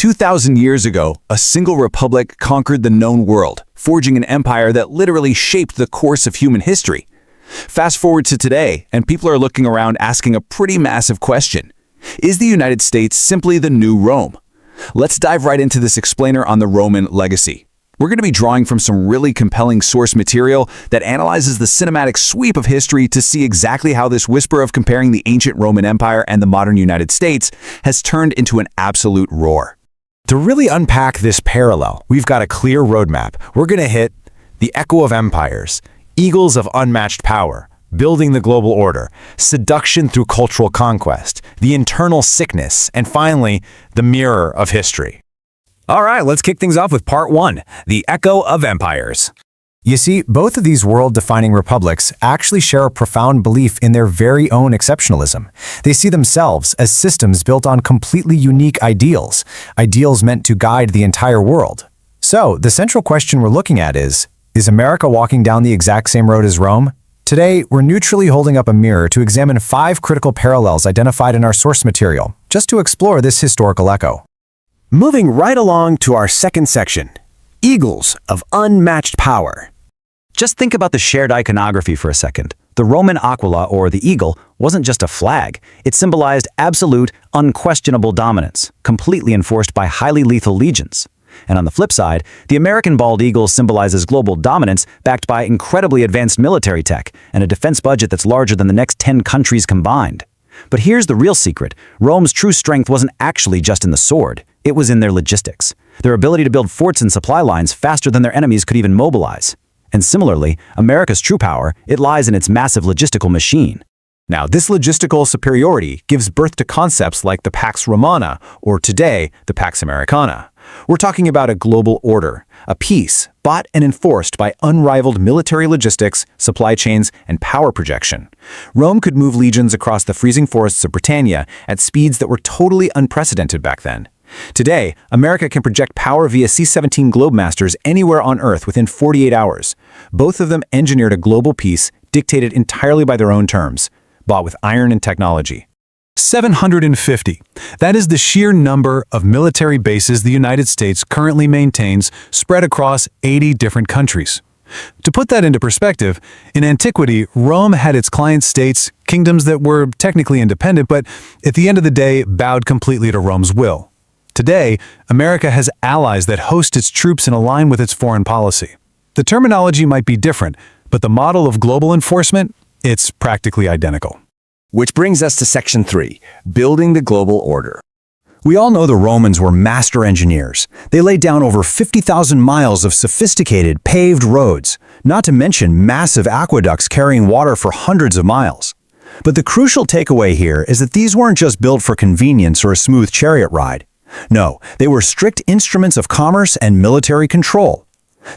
2,000 years ago, a single republic conquered the known world, forging an empire that literally shaped the course of human history. Fast forward to today, and people are looking around asking a pretty massive question. Is the United States simply the new Rome? Let's dive right into this explainer on the Roman legacy. We're going to be drawing from some really compelling source material that analyzes the cinematic sweep of history to see exactly how this whisper of comparing the ancient Roman Empire and the modern United States has turned into an absolute roar. To really unpack this parallel, we've got a clear roadmap. We're going to hit the echo of empires, eagles of unmatched power, building the global order, seduction through cultural conquest, the internal sickness, and finally, the mirror of history. All right, let's kick things off with part one, the echo of empires. You see, both of these world-defining republics actually share a profound belief in their very own exceptionalism. They see themselves as systems built on completely unique ideals, ideals meant to guide the entire world. So, the central question we're looking at is America walking down the exact same road as Rome? Today, we're neutrally holding up a mirror to examine 5 critical parallels identified in our source material, just to explore this historical echo. Moving right along to our second section, eagles of unmatched power. Just think about the shared iconography for a second. The Roman aquila, or the eagle, wasn't just a flag. It symbolized absolute, unquestionable dominance, completely enforced by highly lethal legions. And on the flip side, the American bald eagle symbolizes global dominance backed by incredibly advanced military tech and a defense budget that's larger than the next 10 countries combined. But here's the real secret. Rome's true strength wasn't actually just in the sword. It was in their logistics, their ability to build forts and supply lines faster than their enemies could even mobilize. And similarly, America's true power, it lies in its massive logistical machine. Now, this logistical superiority gives birth to concepts like the Pax Romana, or today, the Pax Americana. We're talking about a global order, a peace bought and enforced by unrivaled military logistics, supply chains, and power projection. Rome could move legions across the freezing forests of Britannia at speeds that were totally unprecedented back then. Today, America can project power via C-17 Globemasters anywhere on Earth within 48 hours. Both of them engineered a global peace dictated entirely by their own terms, bought with iron and technology. 750. That is the sheer number of military bases the United States currently maintains spread across 80 different countries. To put that into perspective, in antiquity, Rome had its client states, kingdoms that were technically independent, but at the end of the day bowed completely to Rome's will. Today, America has allies that host its troops and align with its foreign policy. The terminology might be different, but the model of global enforcement, it's practically identical. Which brings us to section 3, building the global order. We all know the Romans were master engineers. They laid down over 50,000 miles of sophisticated, paved roads, not to mention massive aqueducts carrying water for hundreds of miles. But the crucial takeaway here is that these weren't just built for convenience or a smooth chariot ride. No, they were strict instruments of commerce and military control.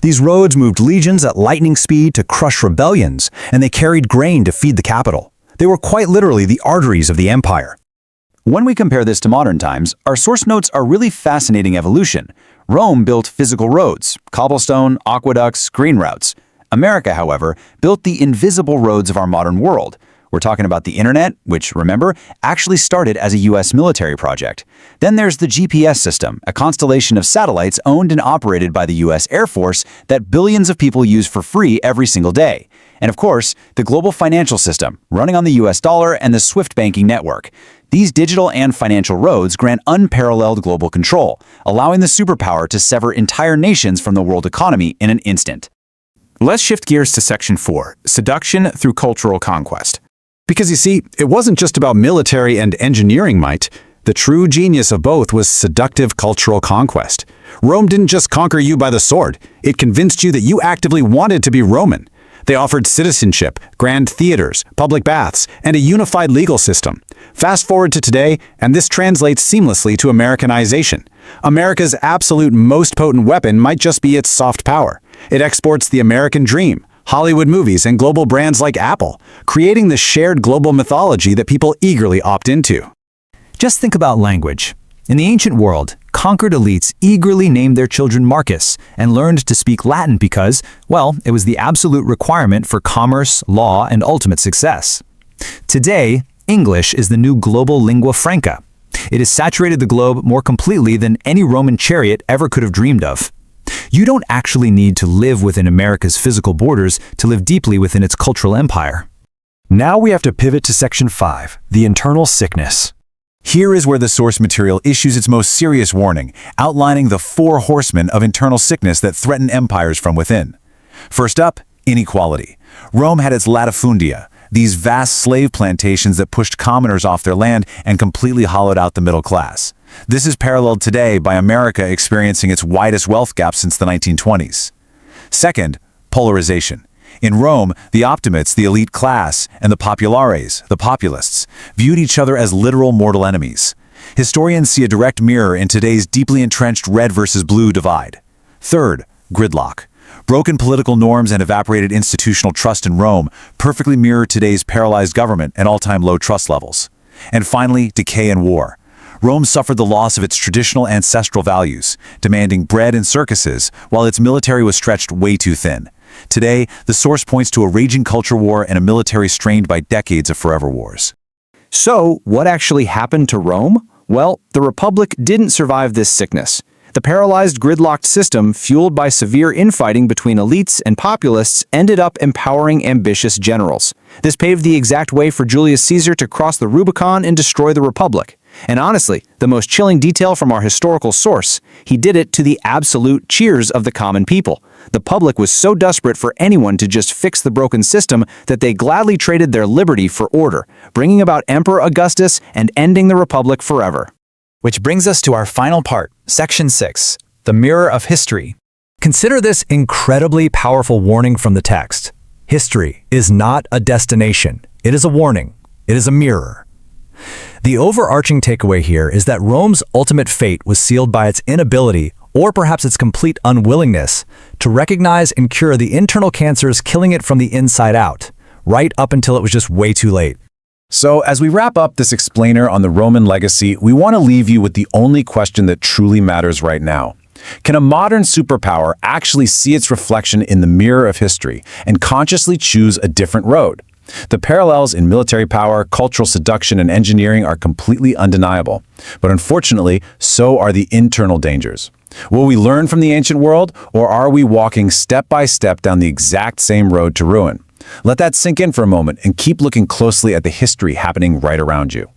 These roads moved legions at lightning speed to crush rebellions, and they carried grain to feed the capital. They were quite literally the arteries of the empire. When we compare this to modern times, our source notes a really fascinating evolution. Rome built physical roads, cobblestone, aqueducts, green routes. America, however, built the invisible roads of our modern world. We're talking about the internet, which, remember, actually started as a U.S. military project. Then there's the GPS system, a constellation of satellites owned and operated by the U.S. Air Force that billions of people use for free every single day. And of course, the global financial system, running on the U.S. dollar and the SWIFT banking network. These digital and financial roads grant unparalleled global control, allowing the superpower to sever entire nations from the world economy in an instant. Let's shift gears to section 4, seduction through cultural conquest. Because you see, it wasn't just about military and engineering might. The true genius of both was seductive cultural conquest. Rome didn't just conquer you by the sword. It convinced you that you actively wanted to be Roman. They offered citizenship, grand theaters, public baths, and a unified legal system. Fast forward to today, and this translates seamlessly to Americanization. America's absolute most potent weapon might just be its soft power. It exports the American dream, Hollywood movies, and global brands like Apple, creating the shared global mythology that people eagerly opt into. Just think about language. In the ancient world, conquered elites eagerly named their children Marcus and learned to speak Latin because, well, it was the absolute requirement for commerce, law, and ultimate success. Today, English is the new global lingua franca. It has saturated the globe more completely than any Roman chariot ever could have dreamed of. You don't actually need to live within America's physical borders to live deeply within its cultural empire. Now we have to pivot to Section 5, the internal sickness. Here is where the source material issues its most serious warning, outlining the 4 horsemen of internal sickness that threaten empires from within. First up, inequality. Rome had its latifundia, these vast slave plantations that pushed commoners off their land and completely hollowed out the middle class. This is paralleled today by America experiencing its widest wealth gap since the 1920s. Second, polarization. In Rome, the optimates, the elite class, and the populares, the populists, viewed each other as literal mortal enemies. Historians see a direct mirror in today's deeply entrenched red versus blue divide. Third, gridlock. Broken political norms and evaporated institutional trust in Rome perfectly mirror today's paralyzed government and all-time low trust levels. And finally, decay and war. Rome suffered the loss of its traditional ancestral values, demanding bread and circuses, while its military was stretched way too thin. Today, the source points to a raging culture war and a military strained by decades of forever wars. So, what actually happened to Rome? Well, the Republic didn't survive this sickness. The paralyzed gridlocked system, fueled by severe infighting between elites and populists, ended up empowering ambitious generals. This paved the exact way for Julius Caesar to cross the Rubicon and destroy the Republic. And honestly, the most chilling detail from our historical source, he did it to the absolute cheers of the common people. The public was so desperate for anyone to just fix the broken system that they gladly traded their liberty for order, bringing about Emperor Augustus and ending the Republic forever. Which brings us to our final part, Section 6, the mirror of history. Consider this incredibly powerful warning from the text. History is not a destination. It is a warning. It is a mirror. The overarching takeaway here is that Rome's ultimate fate was sealed by its inability, or perhaps its complete unwillingness, to recognize and cure the internal cancers killing it from the inside out, right up until it was just way too late. So, as we wrap up this explainer on the Roman legacy, we want to leave you with the only question that truly matters right now. Can a modern superpower actually see its reflection in the mirror of history and consciously choose a different road? The parallels in military power, cultural seduction, and engineering are completely undeniable. But unfortunately, so are the internal dangers. Will we learn from the ancient world, or are we walking step by step down the exact same road to ruin? Let that sink in for a moment and keep looking closely at the history happening right around you.